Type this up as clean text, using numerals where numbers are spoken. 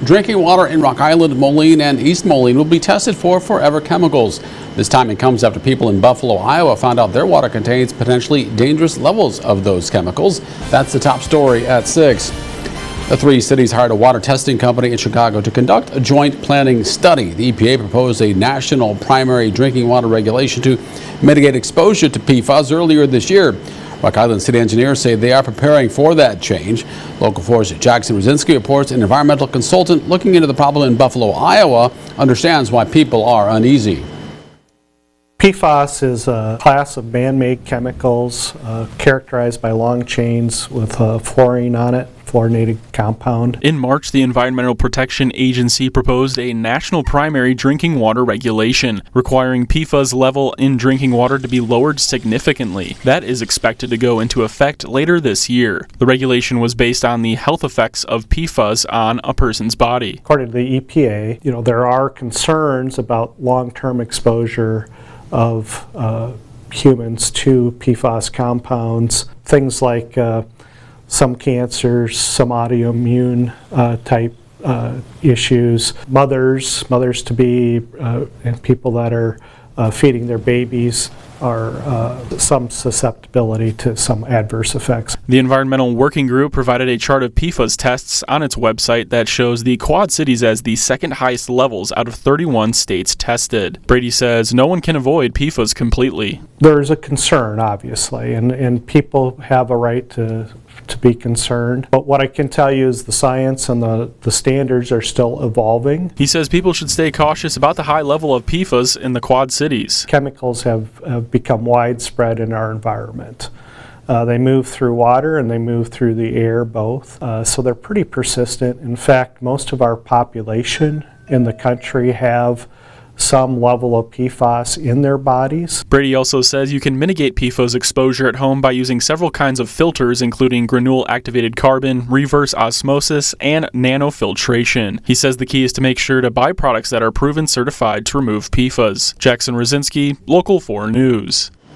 Drinking water in Rock Island, Moline and East Moline will be tested for forever chemicals. This timing comes after people in Buffalo, Iowa found out their water contains potentially dangerous levels of those chemicals. That's the top story at 6. The three cities hired a water testing company in Chicago to conduct a joint planning study. The EPA proposed a national primary drinking water regulation to mitigate exposure to PFAS earlier this year. Rock Island city engineers say they are preparing for that change. Local 4's Jackson Rosinski reports an environmental consultant looking into the problem in Buffalo, Iowa, understands why people are uneasy. PFAS is a class of man-made chemicals characterized by long chains with fluorine on it, fluorinated compound. In March, the Environmental Protection Agency proposed a national primary drinking water regulation, requiring PFAS level in drinking water to be lowered significantly. That is expected to go into effect later this year. The regulation was based on the health effects of PFAS on a person's body. According to the EPA, there are concerns about long-term exposure of humans to PFAS compounds, things like some cancers, some autoimmune type issues, mothers to be, and people that are feeding their babies are some susceptibility to some adverse effects. The Environmental Working Group provided a chart of PFAS tests on its website that shows the Quad Cities as the second highest levels out of 31 states tested. Brady says no one can avoid PFAS completely. There's a concern, obviously, and people have a right to be concerned. But what I can tell you is the science and the standards are still evolving. He says people should stay cautious about the high level of PFAS in the Quad Cities. Chemicals have become widespread in our environment. They move through water and they move through the air both. So they're pretty persistent. In fact, most of our population in the country have some level of PFAS in their bodies. Brady also says you can mitigate PFAS exposure at home by using several kinds of filters, including granule activated carbon, reverse osmosis, and nanofiltration. He says the key is to make sure to buy products that are proven certified to remove PFAS. Jackson Rosinski, Local 4 News.